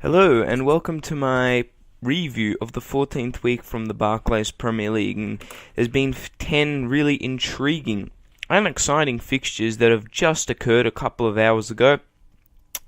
Hello and welcome to my review of the 14th week from the Barclays Premier League. And there's been 10 really intriguing and exciting fixtures that have just occurred a couple of hours ago.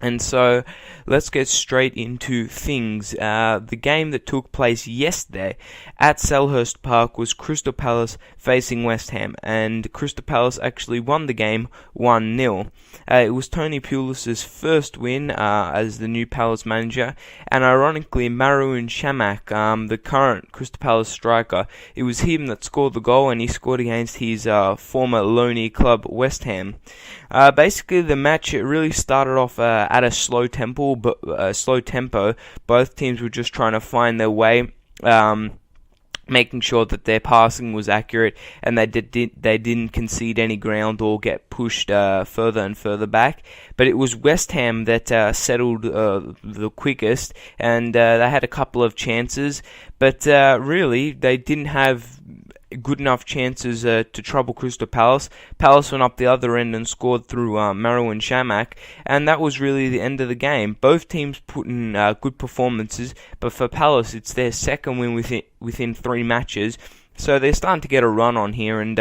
And so let's get straight into things. The game that took place yesterday at Selhurst Park was Crystal Palace facing West Ham, and Crystal Palace actually won the game 1-0. It was Tony Pulis' first win as the new Palace manager, and ironically Marouane Chamakh, the current Crystal Palace striker, it was him that scored the goal, and he scored against his former loanee club West Ham. Basically the match, it really started off at a slow tempo. Both teams were just trying to find their way, making sure that their passing was accurate and they didn't concede any ground or get pushed further and further back. But it was West Ham that settled the quickest, and they had a couple of chances, but really they didn't have good enough chances to trouble Crystal Palace. Palace went up the other end and scored through Marouane Chamakh, and that was really the end of the game. Both teams put in good performances, but for Palace, it's their second win within 3 matches. So they're starting to get a run on here, and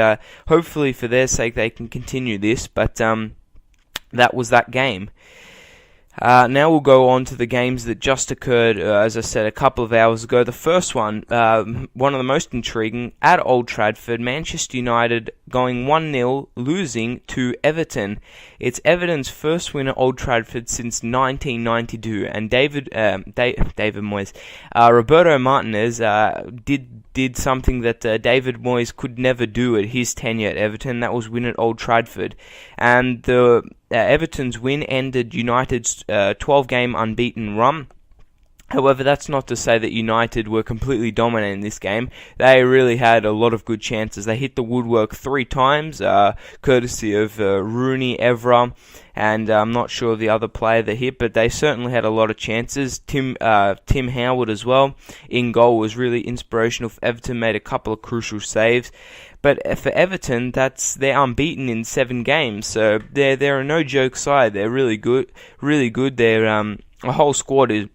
hopefully for their sake they can continue this, but that was that game. Now we'll go on to the games that just occurred, as I said, a couple of hours ago. The first one, one of the most intriguing, at Old Trafford, Manchester United going 1-0, losing to Everton. It's Everton's first win at Old Trafford since 1992, and David Moyes, Roberto Martinez did something that David Moyes could never do at his tenure at Everton. That was win at Old Trafford, and the Everton's win ended United's 12-game unbeaten run. However, that's not to say that United were completely dominating this game. They really had a lot of good chances. They hit the woodwork 3 times, courtesy of Rooney, Evra, and I'm not sure the other player that hit, but they certainly had a lot of chances. Tim Howard as well in goal was really inspirational for Everton, made a couple of crucial saves. But for Everton, they're unbeaten in 7 games, so they're a no-joke side. They're really good. Their a whole squad is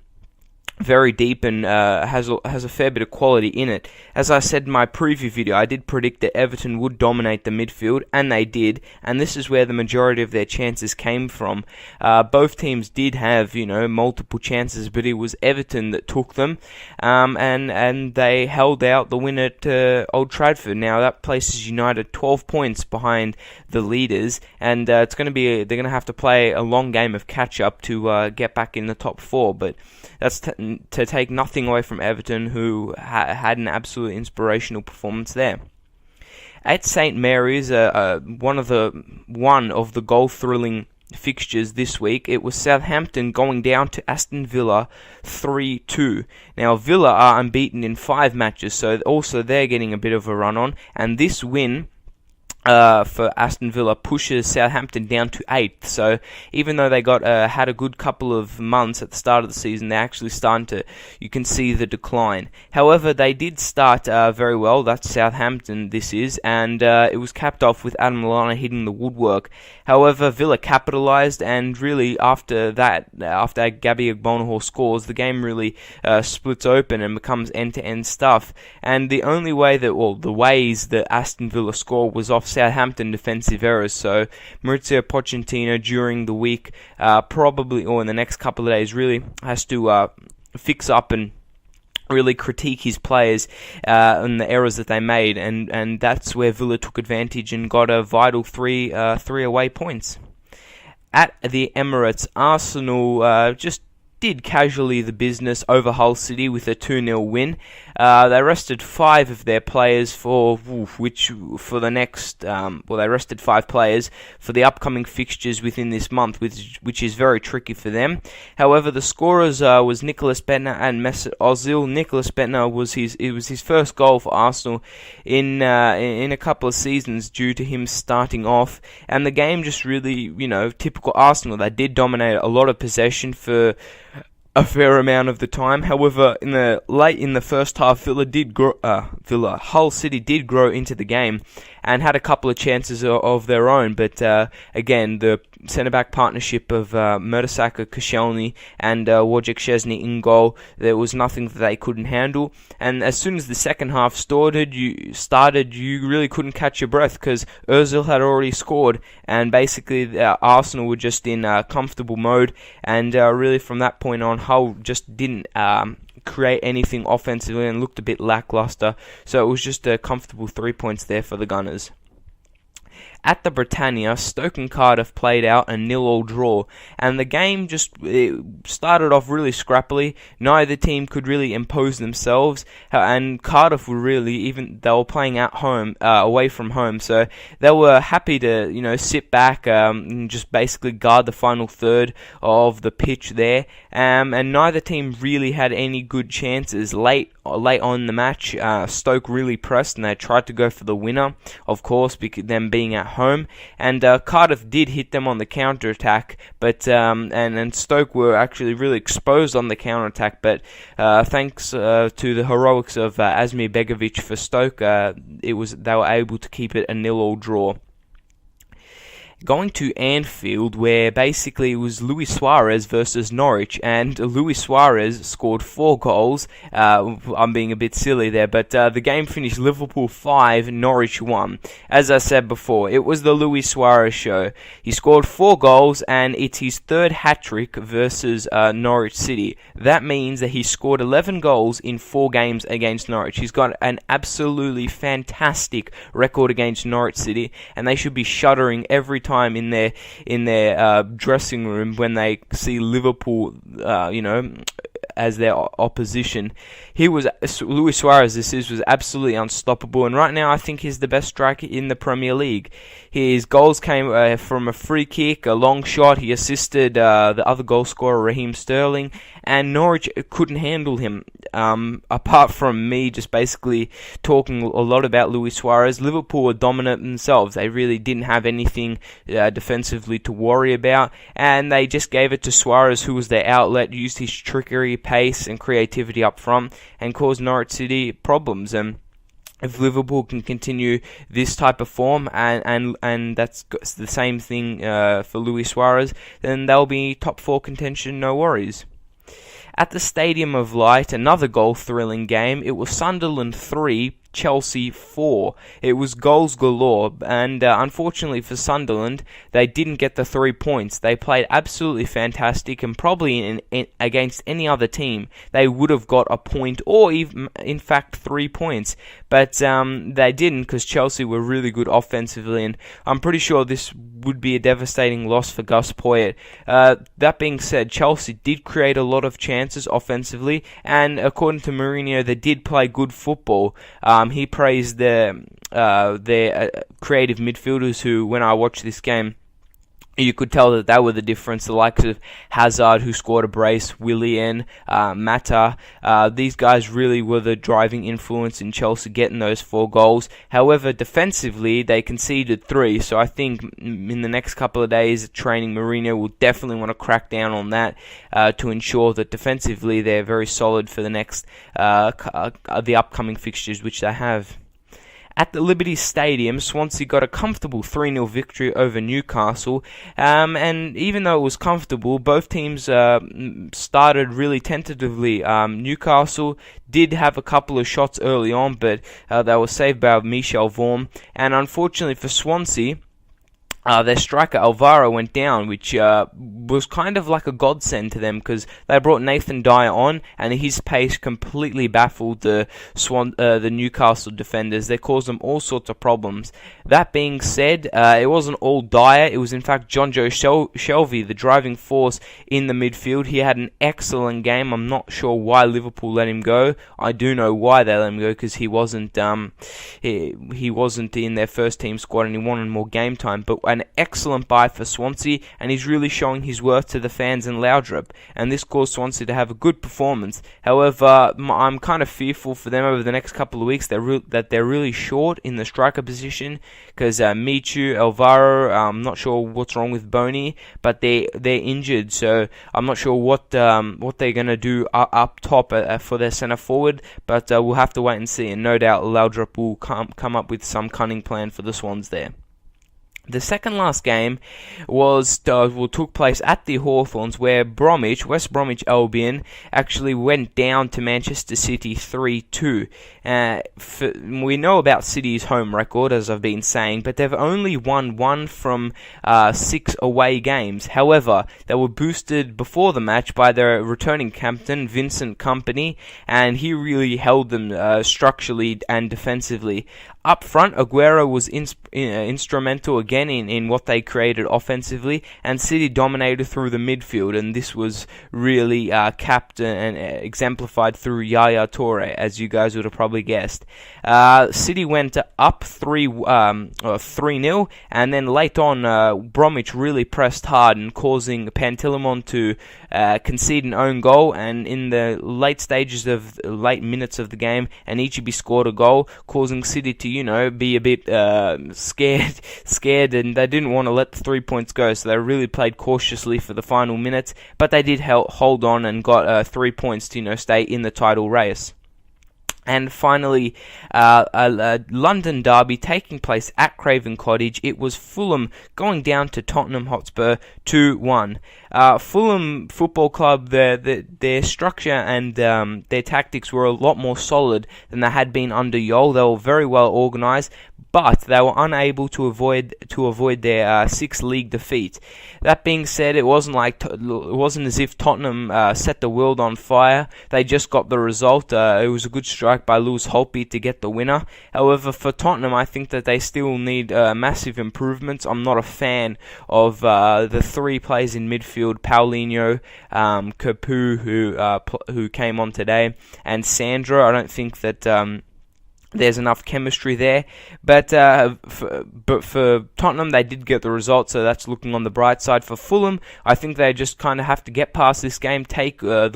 very deep and has a fair bit of quality in it. As I said in my preview video, I did predict that Everton would dominate the midfield, and they did, and this is where the majority of their chances came from. Both teams did have, multiple chances, but it was Everton that took them, and they held out the win at Old Trafford. Now that places United 12 points behind the leaders, and they're going to have to play a long game of catch up to get back in the top 4, but that's to take nothing away from Everton, who had an absolutely inspirational performance there. At St Mary's, one of the goal-thrilling fixtures this week, it was Southampton going down to Aston Villa 3-2. Now Villa are unbeaten in 5 matches, so also they're getting a bit of a run on, and this win for Aston Villa pushes Southampton down to 8th. So even though they had a good couple of months at the start of the season, they're actually starting to, you can see the decline. However, they did start very well. That's Southampton, this is, and it was capped off with Adam Lallana hitting the woodwork. However, Villa capitalised, and really after Gabby Agbonahor scores, the game really splits open and becomes end-to-end stuff. And the only way the ways that Aston Villa score was off Southampton defensive errors. So Mauricio Pochettino during the week, probably, or in the next couple of days, really has to fix up and really critique his players and the errors that they made, and that's where Villa took advantage and got a vital 3 away points. At the Emirates, Arsenal just did casually the business over Hull City with a 2-0 win. They rested 5 of their players they rested 5 players for the upcoming fixtures within this month, which is very tricky for them. However, the scorers was Nicolas Bentner and Mesut Ozil. Nicolas Bentner was his first goal for Arsenal in a couple of seasons due to him starting off, and the game just really, typical Arsenal. They did dominate a lot of possession for a fair amount of the time. However, late in the first half, Hull City did grow into the game, and had a couple of chances of their own, but again, the centre-back partnership of Mertesacker, Koscielny and Wojciech Szczesny in goal, there was nothing that they couldn't handle. And as soon as the second half started, you really couldn't catch your breath, because Ozil had already scored, and basically Arsenal were just in comfortable mode, and really from that point on, Hull just didn't create anything offensively and looked a bit lackluster, so it was just a comfortable 3 points there for the Gunners. At the Britannia, Stoke and Cardiff played out a 0-0 draw, and the game it started off really scrappily. Neither team could really impose themselves, and Cardiff were they were playing at home, away from home, so they were happy to sit back and just basically guard the final third of the pitch there. And neither team really had any good chances late on in the match. Stoke really pressed and they tried to go for the winner, of course, because them being at home, and Cardiff did hit them on the counter-attack, but and Stoke were actually really exposed on the counter-attack, but thanks to the heroics of Asmir Begovic for Stoke, they were able to keep it a 0-0 draw. Going to Anfield, where basically it was Luis Suarez versus Norwich, and Luis Suarez scored 4 goals. I'm being a bit silly there, but the game finished Liverpool 5, Norwich 1. As I said before, it was the Luis Suarez show. He scored 4 goals, and it's his 3rd hat-trick versus Norwich City. That means that he scored 11 goals in 4 games against Norwich. He's got an absolutely fantastic record against Norwich City, and they should be shuddering every time in their dressing room when they see Liverpool, as their opposition. Luis Suarez was absolutely unstoppable, and right now I think he's the best striker in the Premier League. His goals came from a free kick, a long shot. He assisted the other goal scorer, Raheem Sterling, and Norwich couldn't handle him. Apart from me just basically talking a lot about Luis Suarez, Liverpool were dominant themselves. They really didn't have anything defensively to worry about, and they just gave it to Suarez, who was their outlet, used his trickery, pace and creativity up front, and caused Norwich City problems. And if Liverpool can continue this type of form, and that's the same thing for Luis Suarez, then they'll be top 4 contention, no worries. At the Stadium of Light, another goal-thrilling game. It was Sunderland 3, Chelsea 4. It was goals galore, and unfortunately for Sunderland, they didn't get the 3 points. They played absolutely fantastic, and probably against any other team, they would have got a point, or even, in fact, 3 points. But they didn't, because Chelsea were really good offensively, and I'm pretty sure this would be a devastating loss for Gus Poyet. That being said, Chelsea did create a lot of chances offensively, and according to Mourinho, they did play good football. He praised their creative midfielders, who, when I watched this game, you could tell that they were the difference. The likes of Hazard, who scored a brace, Willian, Mata. These guys really were the driving influence in Chelsea getting those 4 goals. However, defensively, they conceded 3. So I think in the next couple of days, training, Mourinho will definitely want to crack down on that to ensure that defensively they're very solid for the next the upcoming fixtures which they have. At the Liberty Stadium, Swansea got a comfortable 3-0 victory over Newcastle, and even though it was comfortable, both teams started really tentatively. Newcastle did have a couple of shots early on, but they were saved by Michel Vorm, and unfortunately for Swansea, their striker Alvaro went down, which was kind of like a godsend to them, because they brought Nathan Dyer on, and his pace completely baffled the Newcastle defenders. They caused them all sorts of problems. That being said, it wasn't all Dyer. It was in fact John Joe Shelvey, the driving force in the midfield. He had an excellent game. I'm not sure why Liverpool let him go. I do know why they let him go, because he wasn't in their first team squad, and he wanted more game time. an excellent buy for Swansea, and he's really showing his worth to the fans in Laudrup, and this caused Swansea to have a good performance. However, I'm kind of fearful for them over the next couple of weeks that they're really short in the striker position, because Michu, Alvaro, I'm not sure what's wrong with Boney, but they're injured, so I'm not sure what they're going to do up top for their centre forward, but we'll have to wait and see, and no doubt Laudrup will come up with some cunning plan for the Swans there. The second last game took place at the Hawthorns, where West Bromwich Albion, actually went down to Manchester City 3-2. We know about City's home record, as I've been saying, but they've only won 1 from 6 away games. However, they were boosted before the match by their returning captain, Vincent Kompany, and he really held them structurally and defensively. Up front, Aguero was instrumental again in what they created offensively, and City dominated through the midfield, and this was really capped and exemplified through Yaya Toure, as you guys would have probably guessed. City went up 3-0, and then late on, Bromwich really pressed hard and causing Pantilimon to concede an own goal, and in the late minutes of the game, Anichebe scored a goal, causing City to be a bit scared, and they didn't want to let the 3 points go, so they really played cautiously for the final minutes, but they did hold on and got 3 points to stay in the title race. And finally, a London derby taking place at Craven Cottage. It was Fulham going down to Tottenham Hotspur 2-1. Fulham Football Club, their structure and their tactics were a lot more solid than they had been under Yol. They were very well organised, but they were unable to avoid their sixth league defeat. That being said, it wasn't as if Tottenham set the world on fire. They just got the result. It was a good strike by Lewis Holtby to get the winner. However, for Tottenham, I think that they still need massive improvements. I'm not a fan of the 3 players in midfield: Paulinho, Capu, who came on today, and Sandro. I don't think that there's enough chemistry there, but for Tottenham, they did get the result, so that's looking on the bright side. For Fulham, I think they just kind of have to get past this game, take the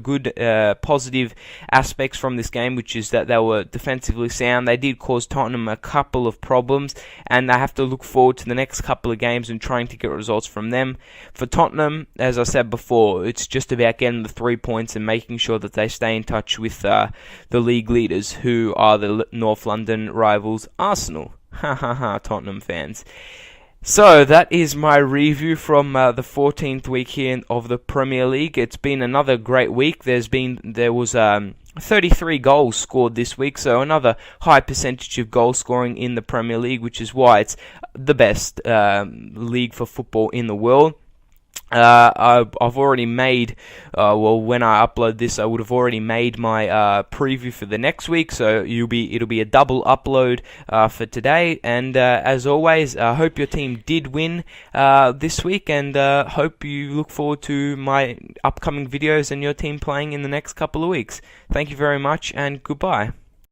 good positive aspects from this game, which is that they were defensively sound. They did cause Tottenham a couple of problems, and they have to look forward to the next couple of games and trying to get results from them. For Tottenham, as I said before, it's just about getting the 3 points and making sure that they stay in touch with the league leaders, who are the North London rivals Arsenal. Ha ha ha, Tottenham fans. So that is my review from the 14th week here of the Premier League. It's been another great week. There was 33 goals scored this week, so another high percentage of goal scoring in the Premier League, which is why it's the best league for football in the world. I've already made, when I upload this, I would have already made my preview for the next week, so it'll be a double upload for today. And as always, I hope your team did win this week, and hope you look forward to my upcoming videos and your team playing in the next couple of weeks. Thank you very much, and goodbye.